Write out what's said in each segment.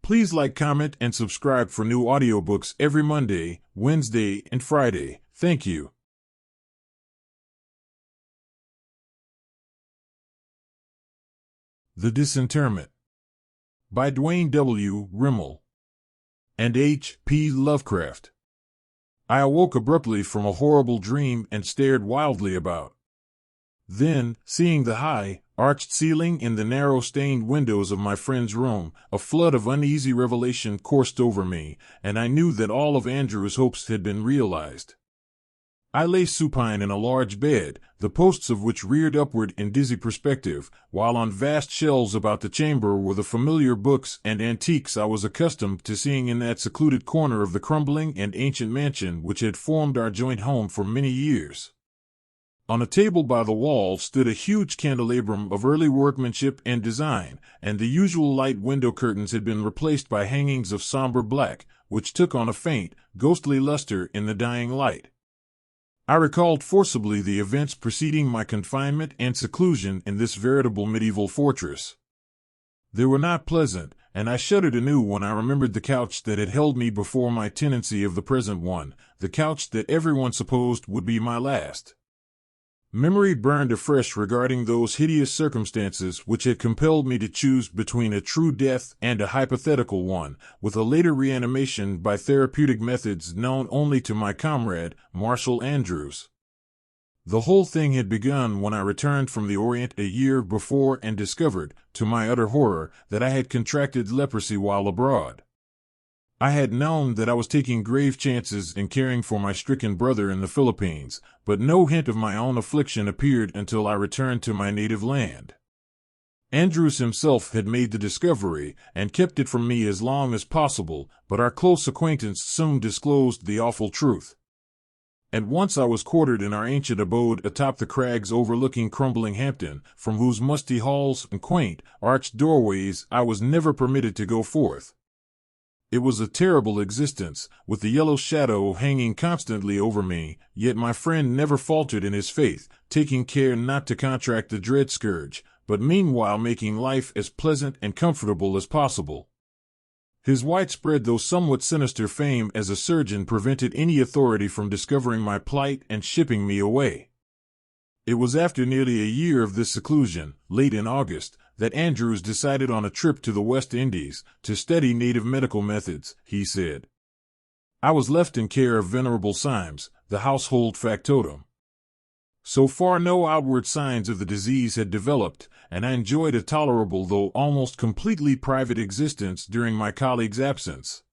Please like, comment, and subscribe for new audiobooks every Monday, Wednesday, and Friday. Thank you. The Disinterment by Dwayne W. Rimmel and H.P. Lovecraft. I awoke abruptly from a horrible dream and stared wildly about. Then, seeing the high, arched ceiling and the narrow stained windows of my friend's room, a flood of uneasy revelation coursed over me, and I knew that all of Andrew's hopes had been realized. I lay supine in a large bed, the posts of which reared upward in dizzy perspective, while on vast shelves about the chamber were the familiar books and antiques I was accustomed to seeing in that secluded corner of the crumbling and ancient mansion which had formed our joint home for many years. On a table by the wall stood a huge candelabrum of early workmanship and design, and the usual light window curtains had been replaced by hangings of somber black, which took on a faint, ghostly luster in the dying light. I recalled forcibly the events preceding my confinement and seclusion in this veritable medieval fortress. They were not pleasant, and I shuddered anew when I remembered the couch that had held me before my tenancy of the present one, the couch that everyone supposed would be my last. Memory burned afresh regarding those hideous circumstances which had compelled me to choose between a true death and a hypothetical one, with a later reanimation by therapeutic methods known only to my comrade, Marshall Andrews. The whole thing had begun when I returned from the Orient a year before and discovered, to my utter horror, that I had contracted leprosy while abroad. I had known that I was taking grave chances in caring for my stricken brother in the Philippines, but no hint of my own affliction appeared until I returned to my native land. Andrews himself had made the discovery, and kept it from me as long as possible, but our close acquaintance soon disclosed the awful truth. At once I was quartered in our ancient abode atop the crags overlooking crumbling Hampton, from whose musty halls and quaint, arched doorways I was never permitted to go forth. It was a terrible existence, with the yellow shadow hanging constantly over me, yet my friend never faltered in his faith, taking care not to contract the dread scourge, but meanwhile making life as pleasant and comfortable as possible. His widespread though somewhat sinister fame as a surgeon prevented any authority from discovering my plight and shipping me away. It was after nearly a year of this seclusion, late in August, that Andrews decided on a trip to the West Indies, to study native medical methods, he said. I was left in care of Venerable Symes, the household factotum. So far no outward signs of the disease had developed, and I enjoyed a tolerable though almost completely private existence during my colleague's absence.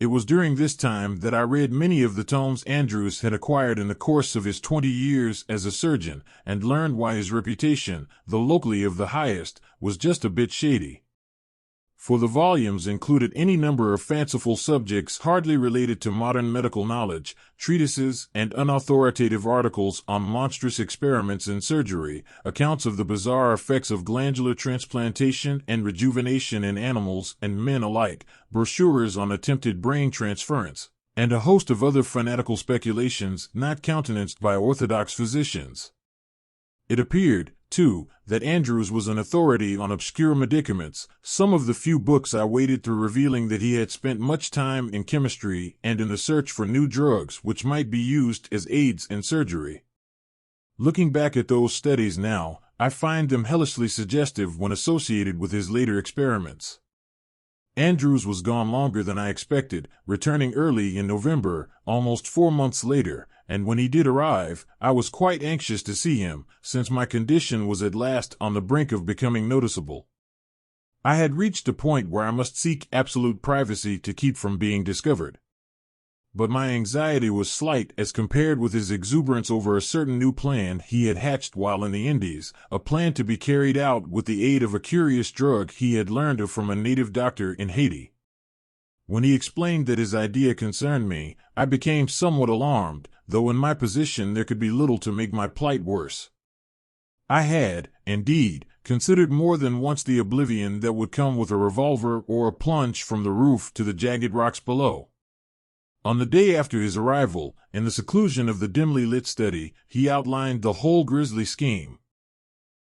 It was during this time that I read many of the tomes Andrews had acquired in the course of his 20 years as a surgeon, and learned why his reputation, though locally of the highest, was just a bit shady. For the volumes included any number of fanciful subjects hardly related to modern medical knowledge, treatises and unauthoritative articles on monstrous experiments in surgery, accounts of the bizarre effects of glandular transplantation and rejuvenation in animals and men alike, brochures on attempted brain transference, and a host of other fanatical speculations not countenanced by orthodox physicians. It appeared, too, that Andrews was an authority on obscure medicaments, some of the few books I waded through revealing that he had spent much time in chemistry and in the search for new drugs which might be used as aids in surgery. Looking back at those studies now, I find them hellishly suggestive when associated with his later experiments. Andrews was gone longer than I expected, returning early in November, almost 4 months later, and when he did arrive, I was quite anxious to see him, since my condition was at last on the brink of becoming noticeable. I had reached a point where I must seek absolute privacy to keep from being discovered. But my anxiety was slight as compared with his exuberance over a certain new plan he had hatched while in the Indies, a plan to be carried out with the aid of a curious drug he had learned of from a native doctor in Haiti. When he explained that his idea concerned me, I became somewhat alarmed, though in my position there could be little to make my plight worse. I had, indeed, considered more than once the oblivion that would come with a revolver or a plunge from the roof to the jagged rocks below. On the day after his arrival, in the seclusion of the dimly lit study, he outlined the whole grisly scheme.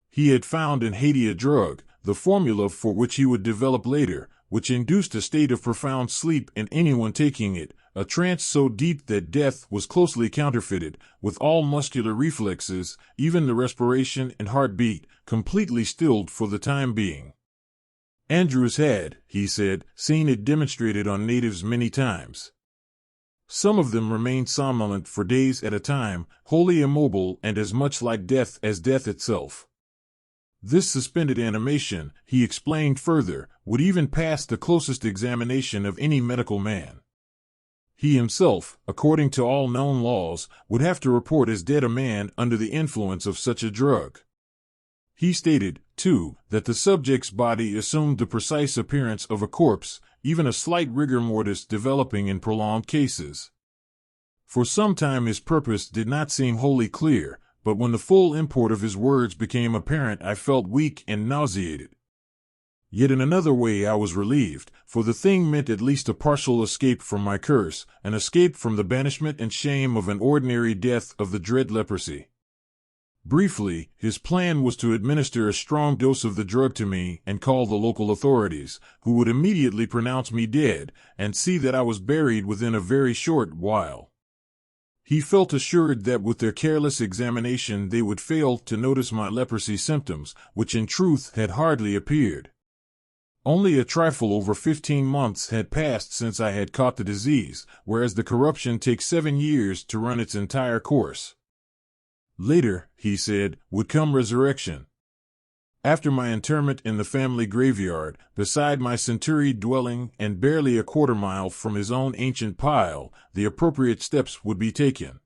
He had found in Haiti a drug, the formula for which he would develop later, which induced a state of profound sleep in anyone taking it, a trance so deep that death was closely counterfeited, with all muscular reflexes, even the respiration and heartbeat, completely stilled for the time being. Andrews had, he said, seen it demonstrated on natives many times. Some of them remained somnolent for days at a time, wholly immobile and as much like death as death itself. This suspended animation, he explained further, would even pass the closest examination of any medical man. He himself, according to all known laws, would have to report as dead a man under the influence of such a drug. He stated, too, that the subject's body assumed the precise appearance of a corpse, even a slight rigor mortis developing in prolonged cases. For some time his purpose did not seem wholly clear, but when the full import of his words became apparent I felt weak and nauseated. Yet in another way I was relieved, for the thing meant at least a partial escape from my curse, an escape from the banishment and shame of an ordinary death of the dread leprosy. Briefly, his plan was to administer a strong dose of the drug to me and call the local authorities, who would immediately pronounce me dead, and see that I was buried within a very short while. He felt assured that with their careless examination they would fail to notice my leprosy symptoms, which in truth had hardly appeared. Only a trifle over 15 months had passed since I had caught the disease, whereas the corruption takes 7 years to run its entire course. Later, he said, would come resurrection. After my interment in the family graveyard, beside my centuried dwelling and barely a quarter-mile from his own ancient pile, the appropriate steps would be taken.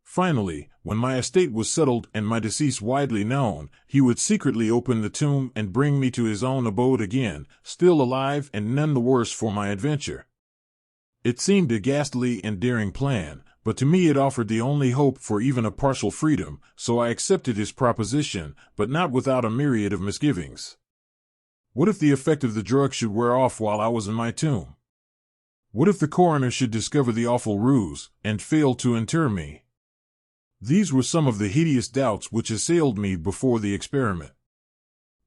Finally, when my estate was settled and my decease widely known, he would secretly open the tomb and bring me to his own abode again, still alive and none the worse for my adventure. It seemed a ghastly and daring plan, but to me it offered the only hope for even a partial freedom, so I accepted his proposition, but not without a myriad of misgivings. What if the effect of the drug should wear off while I was in my tomb? What if the coroner should discover the awful ruse, and fail to inter me? These were some of the hideous doubts which assailed me before the experiment.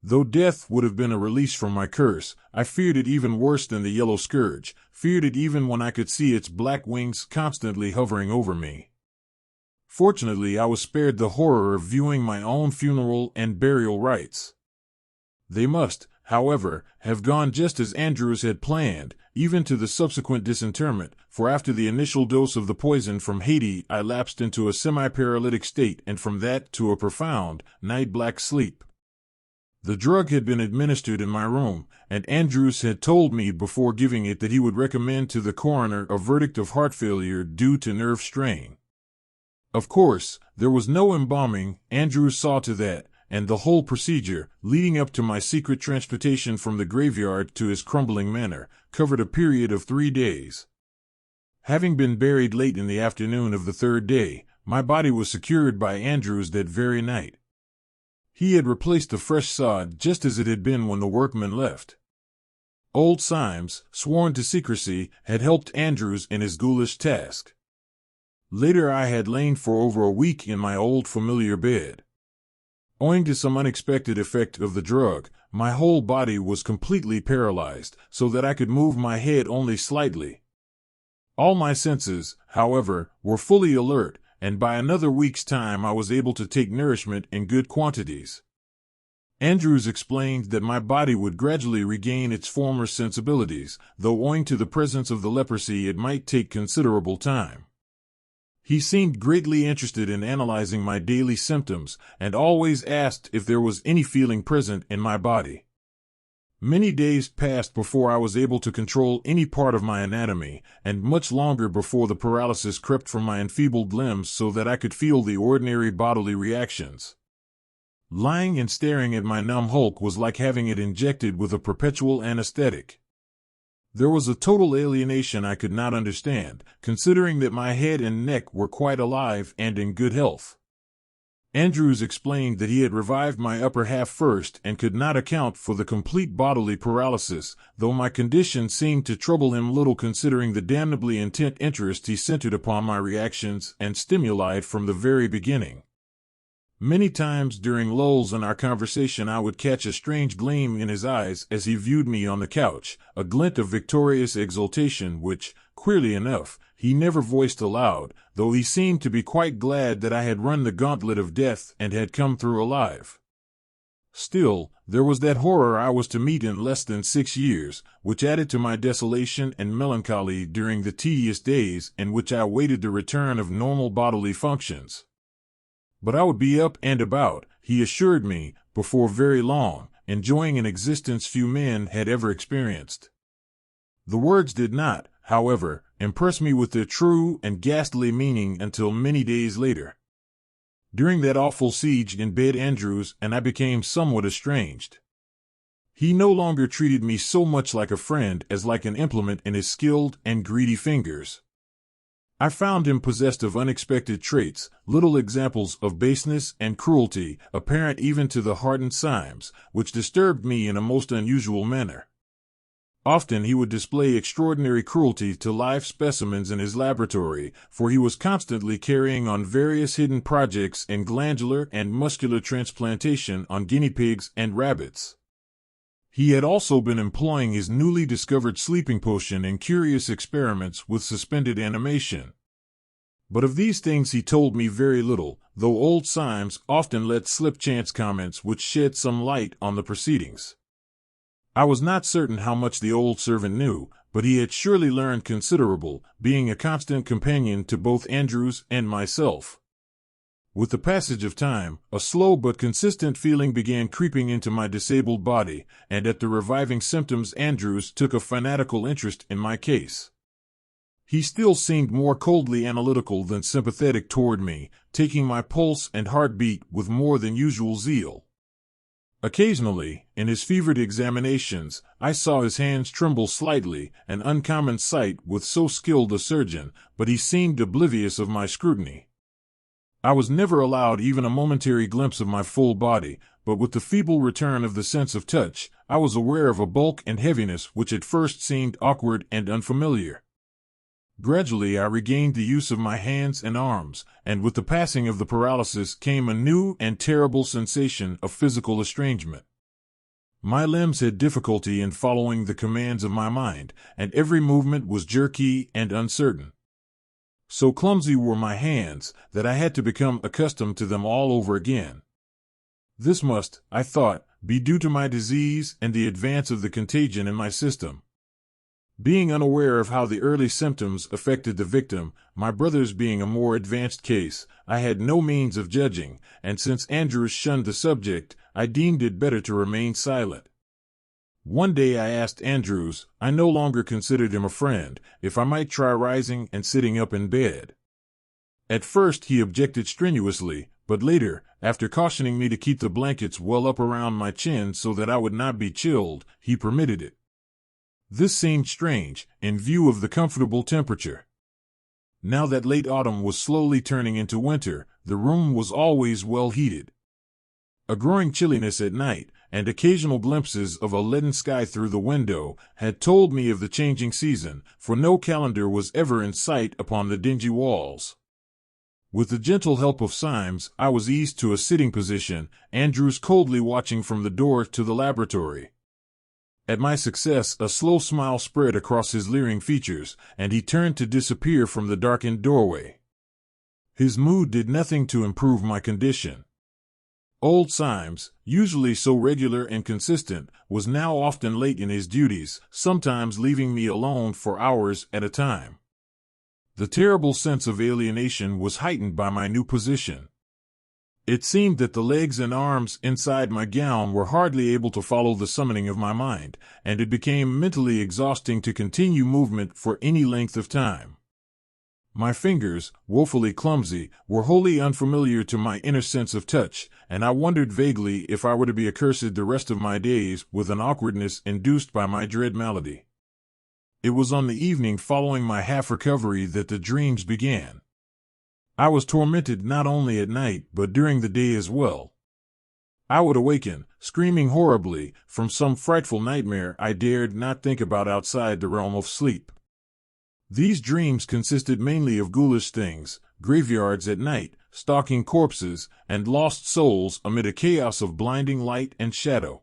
Though death would have been a release from my curse, I feared it even worse than the yellow scourge, feared it even when I could see its black wings constantly hovering over me. Fortunately, I was spared the horror of viewing my own funeral and burial rites. They must, however, have gone just as Andrews had planned, even to the subsequent disinterment, for after the initial dose of the poison from Haiti I lapsed into a semi-paralytic state and from that to a profound, night-black sleep. The drug had been administered in my room, and Andrews had told me before giving it that he would recommend to the coroner a verdict of heart failure due to nerve strain. Of course, there was no embalming, Andrews saw to that, and the whole procedure, leading up to my secret transportation from the graveyard to his crumbling manor, covered a period of 3 days. Having been buried late in the afternoon of the 3rd day, my body was secured by Andrews that very night. He had replaced the fresh sod just as it had been when the workmen left. Old Symes, sworn to secrecy, had helped Andrews in his ghoulish task. Later I had lain for over a week in my old familiar bed. Owing to some unexpected effect of the drug, my whole body was completely paralyzed, so that I could move my head only slightly. All my senses, however, were fully alert, and by another week's time I was able to take nourishment in good quantities. Andrews explained that my body would gradually regain its former sensibilities, though owing to the presence of the leprosy it might take considerable time. He seemed greatly interested in analyzing my daily symptoms, and always asked if there was any feeling present in my body. Many days passed before I was able to control any part of my anatomy, and much longer before the paralysis crept from my enfeebled limbs so that I could feel the ordinary bodily reactions. Lying and staring at my numb hulk was like having it injected with a perpetual anesthetic. There was a total alienation I could not understand, considering that my head and neck were quite alive and in good health. Andrews explained that he had revived my upper half first and could not account for the complete bodily paralysis, though my condition seemed to trouble him little considering the damnably intent interest he centered upon my reactions and stimuli from the very beginning. Many times during lulls in our conversation I would catch a strange gleam in his eyes as he viewed me on the couch, a glint of victorious exultation which, queerly enough, he never voiced aloud, though he seemed to be quite glad that I had run the gauntlet of death and had come through alive. Still, there was that horror I was to meet in less than 6 years, which added to my desolation and melancholy during the tedious days in which I awaited the return of normal bodily functions. But I would be up and about, he assured me, before very long, enjoying an existence few men had ever experienced. The words did not, however, impress me with their true and ghastly meaning until many days later. During that awful siege in bed Andrews and I became somewhat estranged. He no longer treated me so much like a friend as like an implement in his skilled and greedy fingers. I found him possessed of unexpected traits, little examples of baseness and cruelty, apparent even to the hardened Symes, which disturbed me in a most unusual manner. Often he would display extraordinary cruelty to live specimens in his laboratory, for he was constantly carrying on various hidden projects in glandular and muscular transplantation on guinea pigs and rabbits. He had also been employing his newly discovered sleeping potion in curious experiments with suspended animation. But of these things he told me very little, though old Symes often let slip chance comments which shed some light on the proceedings. I was not certain how much the old servant knew, but he had surely learned considerable, being a constant companion to both Andrews and myself. With the passage of time, a slow but consistent feeling began creeping into my disabled body, and at the reviving symptoms Andrews took a fanatical interest in my case. He still seemed more coldly analytical than sympathetic toward me, taking my pulse and heartbeat with more than usual zeal. Occasionally, in his fevered examinations, I saw his hands tremble slightly, an uncommon sight with so skilled a surgeon, but he seemed oblivious of my scrutiny. I was never allowed even a momentary glimpse of my full body, but with the feeble return of the sense of touch, I was aware of a bulk and heaviness which at first seemed awkward and unfamiliar. Gradually I regained the use of my hands and arms, and with the passing of the paralysis came a new and terrible sensation of physical estrangement. My limbs had difficulty in following the commands of my mind, and every movement was jerky and uncertain. So clumsy were my hands that I had to become accustomed to them all over again. This must, I thought, be due to my disease and the advance of the contagion in my system. Being unaware of how the early symptoms affected the victim, my brother's being a more advanced case, I had no means of judging, and since Andrews shunned the subject, I deemed it better to remain silent. One day I asked Andrews, I no longer considered him a friend, if I might try rising and sitting up in bed. At first he objected strenuously, but later, after cautioning me to keep the blankets well up around my chin so that I would not be chilled, he permitted it. This seemed strange, in view of the comfortable temperature. Now that late autumn was slowly turning into winter, the room was always well heated. A growing chilliness at night, and occasional glimpses of a leaden sky through the window, had told me of the changing season, for no calendar was ever in sight upon the dingy walls. With the gentle help of Symes, I was eased to a sitting position, Andrews coldly watching from the door to the laboratory. At my success, a slow smile spread across his leering features, and he turned to disappear from the darkened doorway. His mood did nothing to improve my condition. Old Symes, usually so regular and consistent, was now often late in his duties, sometimes leaving me alone for hours at a time. The terrible sense of alienation was heightened by my new position. It seemed that the legs and arms inside my gown were hardly able to follow the summoning of my mind, and it became mentally exhausting to continue movement for any length of time. My fingers, woefully clumsy, were wholly unfamiliar to my inner sense of touch, and I wondered vaguely if I were to be accursed the rest of my days with an awkwardness induced by my dread malady. It was on the evening following my half-recovery that the dreams began. I was tormented not only at night but during the day as well. I would awaken, screaming horribly, from some frightful nightmare I dared not think about outside the realm of sleep. These dreams consisted mainly of ghoulish things, graveyards at night, stalking corpses, and lost souls amid a chaos of blinding light and shadow.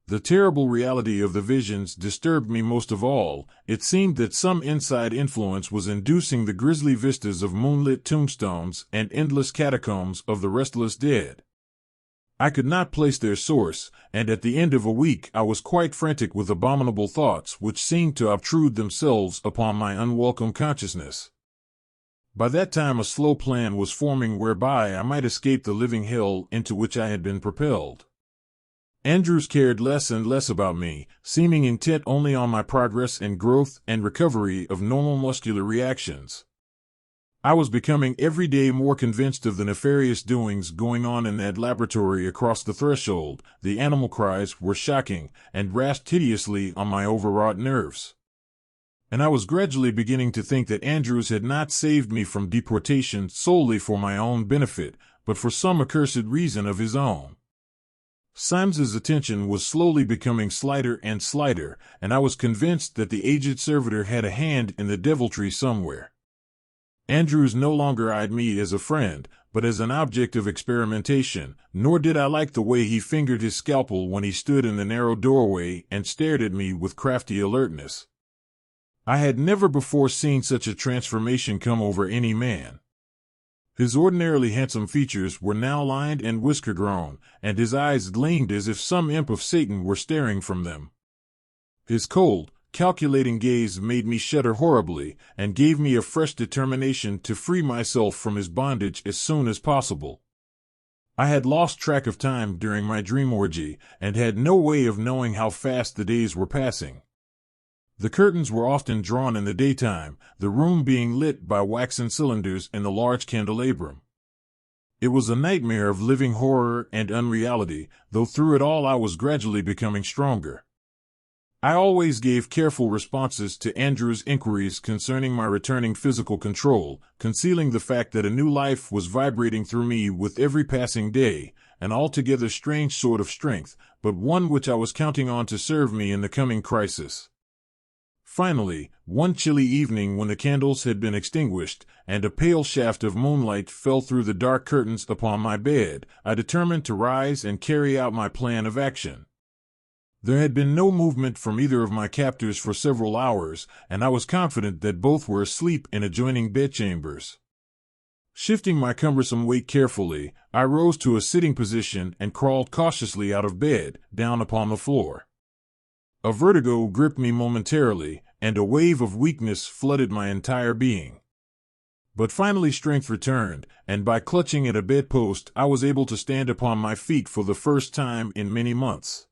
The terrible reality of the visions disturbed me most of all. It seemed that some inside influence was inducing the grisly vistas of moonlit tombstones and endless catacombs of the restless dead. I could not place their source, and at the end of a week I was quite frantic with abominable thoughts which seemed to obtrude themselves upon my unwelcome consciousness. By that time a slow plan was forming whereby I might escape the living hell into which I had been propelled. Andrews cared less and less about me, seeming intent only on my progress and growth and recovery of normal muscular reactions. I was becoming every day more convinced of the nefarious doings going on in that laboratory across the threshold. The animal cries were shocking and rasped hideously on my overwrought nerves. And I was gradually beginning to think that Andrews had not saved me from deportation solely for my own benefit, but for some accursed reason of his own. Symes's attention was slowly becoming slighter and slighter, and I was convinced that the aged servitor had a hand in the deviltry somewhere. Andrews no longer eyed me as a friend, but as an object of experimentation, nor did I like the way he fingered his scalpel when he stood in the narrow doorway and stared at me with crafty alertness. I had never before seen such a transformation come over any man. His ordinarily handsome features were now lined and whisker-grown, and his eyes gleamed as if some imp of Satan were staring from them. His cold, calculating gaze made me shudder horribly, and gave me a fresh determination to free myself from his bondage as soon as possible. I had lost track of time during my dream orgy, and had no way of knowing how fast the days were passing. The curtains were often drawn in the daytime, the room being lit by waxen cylinders in the large candelabrum. It was a nightmare of living horror and unreality, though through it all I was gradually becoming stronger. I always gave careful responses to Andrew's inquiries concerning my returning physical control, concealing the fact that a new life was vibrating through me with every passing day, an altogether strange sort of strength, but one which I was counting on to serve me in the coming crisis. Finally, one chilly evening when the candles had been extinguished, and a pale shaft of moonlight fell through the dark curtains upon my bed, I determined to rise and carry out my plan of action. There had been no movement from either of my captors for several hours, and I was confident that both were asleep in adjoining bedchambers. Shifting my cumbersome weight carefully, I rose to a sitting position and crawled cautiously out of bed, down upon the floor. A vertigo gripped me momentarily, and a wave of weakness flooded my entire being. But finally strength returned, and by clutching at a bedpost I was able to stand upon my feet for the first time in many months.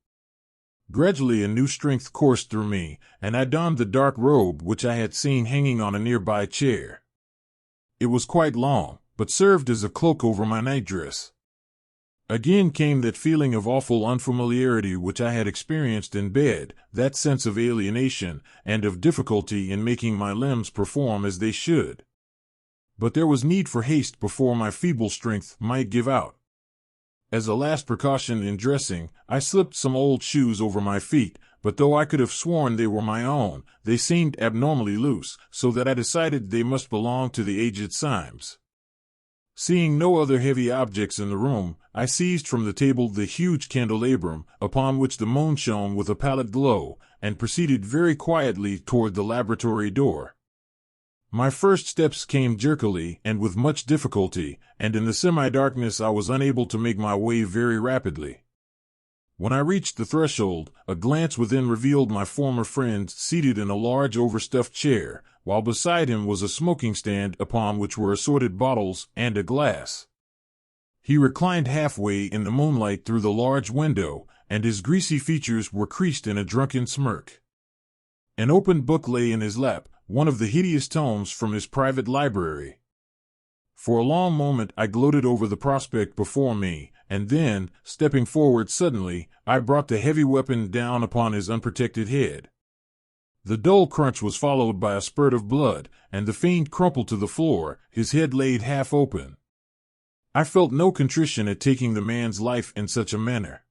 Gradually a new strength coursed through me, and I donned the dark robe which I had seen hanging on a nearby chair. It was quite long, but served as a cloak over my nightdress. Again came that feeling of awful unfamiliarity which I had experienced in bed, that sense of alienation, and of difficulty in making my limbs perform as they should. But there was need for haste before my feeble strength might give out. As a last precaution in dressing, I slipped some old shoes over my feet, but though I could have sworn they were my own, they seemed abnormally loose, so that I decided they must belong to the aged Symes. Seeing no other heavy objects in the room, I seized from the table the huge candelabrum, upon which the moon shone with a pallid glow, and proceeded very quietly toward the laboratory door. My first steps came jerkily and with much difficulty, and in the semi-darkness I was unable to make my way very rapidly. When I reached the threshold, a glance within revealed my former friend seated in a large overstuffed chair, while beside him was a smoking stand upon which were assorted bottles and a glass. He reclined halfway in the moonlight through the large window, and his greasy features were creased in a drunken smirk. An open book lay in his lap, one of the hideous tomes from his private library. For a long moment I gloated over the prospect before me, and then, stepping forward suddenly, I brought the heavy weapon down upon his unprotected head. The dull crunch was followed by a spurt of blood, and the fiend crumpled to the floor, his head laid half open. I felt no contrition at taking the man's life in such a manner.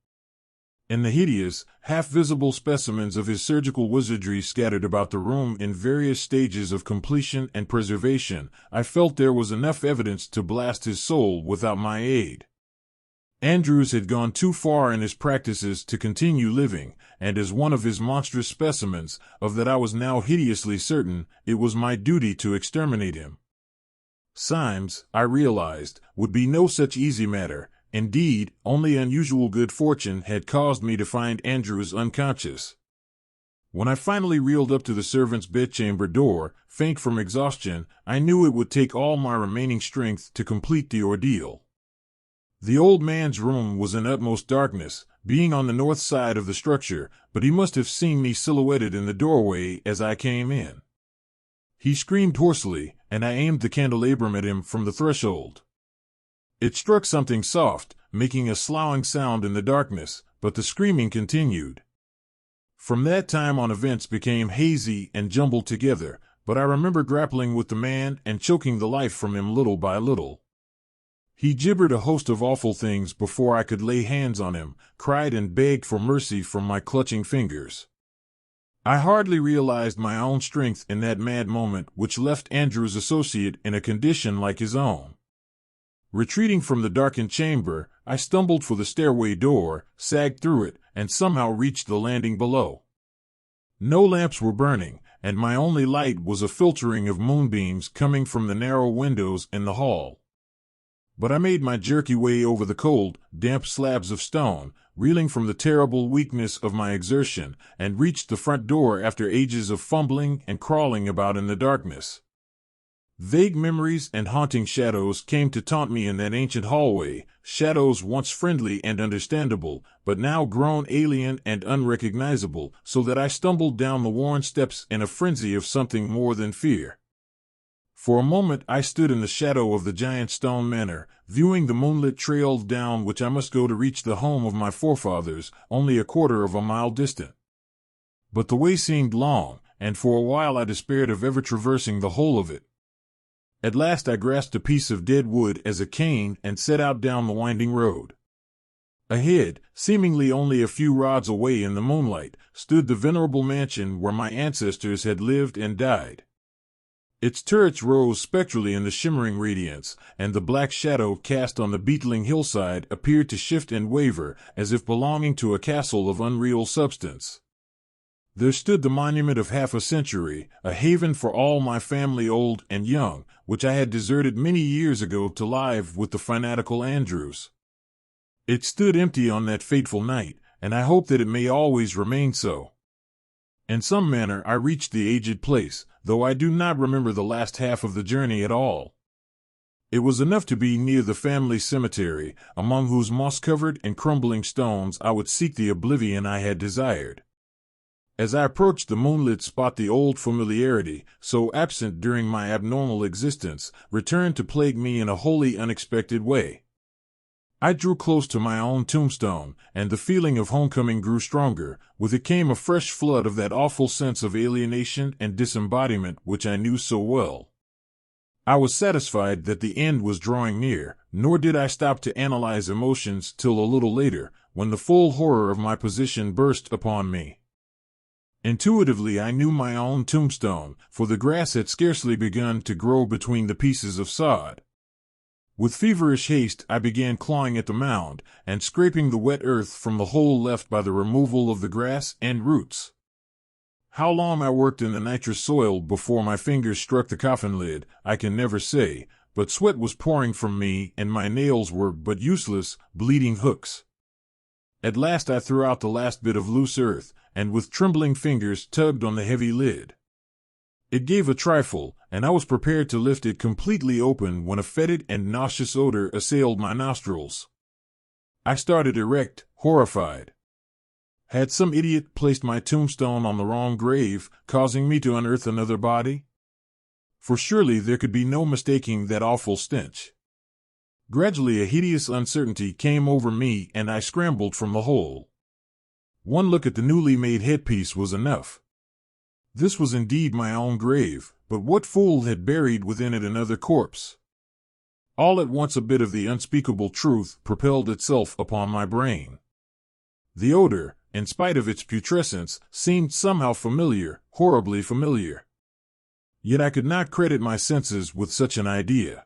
and the hideous, half-visible specimens of his surgical wizardry scattered about the room in various stages of completion and preservation, I felt there was enough evidence to blast his soul without my aid. Andrews had gone too far in his practices to continue living, and as one of his monstrous specimens, of that I was now hideously certain, it was my duty to exterminate him. Symes, I realized, would be no such easy matter. Indeed, only unusual good fortune had caused me to find Andrews unconscious. When I finally reeled up to the servant's bedchamber door, faint from exhaustion, I knew it would take all my remaining strength to complete the ordeal. The old man's room was in utmost darkness, being on the north side of the structure, but he must have seen me silhouetted in the doorway as I came in. He screamed hoarsely, and I aimed the candelabrum at him from the threshold. It struck something soft, making a sloughing sound in the darkness, but the screaming continued. From that time on events became hazy and jumbled together, but I remember grappling with the man and choking the life from him little by little. He gibbered a host of awful things before I could lay hands on him, cried and begged for mercy from my clutching fingers. I hardly realized my own strength in that mad moment which left Andrew's associate in a condition like his own. Retreating from the darkened chamber, I stumbled for the stairway door, sagged through it, and somehow reached the landing below. No lamps were burning, and my only light was a filtering of moonbeams coming from the narrow windows in the hall. But I made my jerky way over the cold, damp slabs of stone, reeling from the terrible weakness of my exertion, and reached the front door after ages of fumbling and crawling about in the darkness. Vague memories and haunting shadows came to taunt me in that ancient hallway, shadows once friendly and understandable, but now grown alien and unrecognizable, so that I stumbled down the worn steps in a frenzy of something more than fear. For a moment I stood in the shadow of the giant stone manor, viewing the moonlit trail down which I must go to reach the home of my forefathers, only a quarter of a mile distant. But the way seemed long, and for a while I despaired of ever traversing the whole of it. At last I grasped a piece of dead wood as a cane and set out down the winding road. Ahead, seemingly only a few rods away in the moonlight, stood the venerable mansion where my ancestors had lived and died. Its turrets rose spectrally in the shimmering radiance, and the black shadow cast on the beetling hillside appeared to shift and waver, as if belonging to a castle of unreal substance. There stood the monument of half a century, a haven for all my family old and young, which I had deserted many years ago to live with the fanatical Andrews. It stood empty on that fateful night, and I hope that it may always remain so. In some manner I reached the aged place, though I do not remember the last half of the journey at all. It was enough to be near the family cemetery, among whose moss-covered and crumbling stones I would seek the oblivion I had desired. As I approached the moonlit spot, the old familiarity, so absent during my abnormal existence, returned to plague me in a wholly unexpected way. I drew close to my own tombstone, and the feeling of homecoming grew stronger. With it came a fresh flood of that awful sense of alienation and disembodiment which I knew so well. I was satisfied that the end was drawing near, nor did I stop to analyze emotions till a little later, when the full horror of my position burst upon me. Intuitively I knew my own tombstone, for the grass had scarcely begun to grow between the pieces of sod. With feverish haste I began clawing at the mound, and scraping the wet earth from the hole left by the removal of the grass and roots. How long I worked in the nitrous soil before my fingers struck the coffin lid, I can never say, but sweat was pouring from me and my nails were but useless, bleeding hooks. At last I threw out the last bit of loose earth, and with trembling fingers tugged on the heavy lid. It gave a trifle, and I was prepared to lift it completely open when a fetid and nauseous odor assailed my nostrils. I started erect, horrified. Had some idiot placed my tombstone on the wrong grave, causing me to unearth another body? For surely there could be no mistaking that awful stench. Gradually a hideous uncertainty came over me, and I scrambled from the hole. One look at the newly made headpiece was enough. This was indeed my own grave, but what fool had buried within it another corpse? All at once a bit of the unspeakable truth propelled itself upon my brain. The odor, in spite of its putrescence, seemed somehow familiar, horribly familiar. Yet I could not credit my senses with such an idea.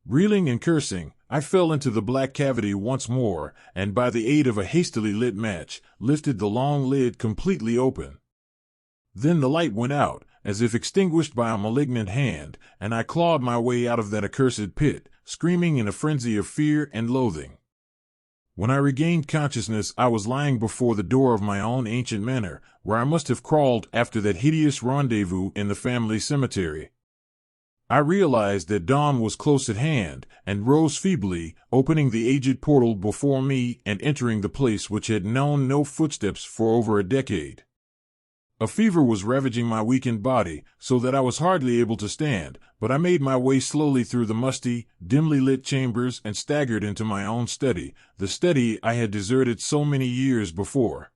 Reeling and cursing, I fell into the black cavity once more, and by the aid of a hastily lit match, lifted the long lid completely open. Then the light went out, as if extinguished by a malignant hand, and I clawed my way out of that accursed pit, screaming in a frenzy of fear and loathing. When I regained consciousness, I was lying before the door of my own ancient manor, where I must have crawled after that hideous rendezvous in the family cemetery. I realized that dawn was close at hand, and rose feebly, opening the aged portal before me and entering the place which had known no footsteps for over a decade. A fever was ravaging my weakened body, so that I was hardly able to stand, but I made my way slowly through the musty, dimly lit chambers and staggered into my own study, the study I had deserted so many years before.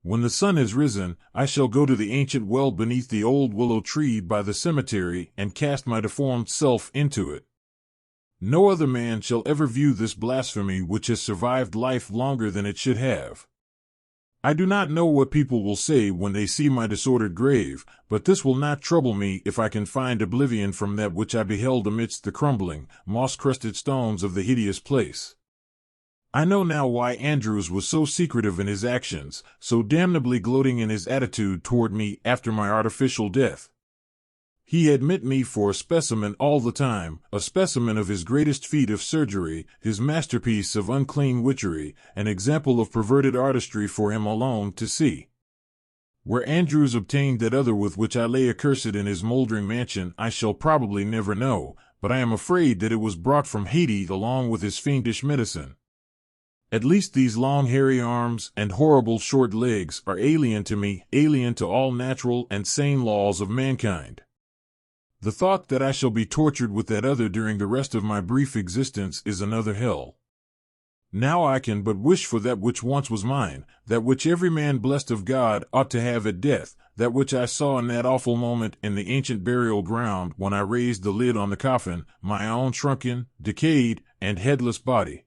When the sun has risen, I shall go to the ancient well beneath the old willow tree by the cemetery and cast my deformed self into it. No other man shall ever view this blasphemy which has survived life longer than it should have. I do not know what people will say when they see my disordered grave, but this will not trouble me if I can find oblivion from that which I beheld amidst the crumbling, moss-crusted stones of the hideous place. I know now why Andrews was so secretive in his actions, so damnably gloating in his attitude toward me after my artificial death. He had meant me for a specimen all the time, a specimen of his greatest feat of surgery, his masterpiece of unclean witchery, an example of perverted artistry for him alone to see. Where Andrews obtained that other with which I lay accursed in his moldering mansion I shall probably never know, but I am afraid that it was brought from Haiti along with his fiendish medicine. At least these long hairy arms and horrible short legs are alien to me, alien to all natural and sane laws of mankind. The thought that I shall be tortured with that other during the rest of my brief existence is another hell. Now I can but wish for that which once was mine, that which every man blessed of God ought to have at death, that which I saw in that awful moment in the ancient burial ground when I raised the lid on the coffin, my own shrunken, decayed, and headless body.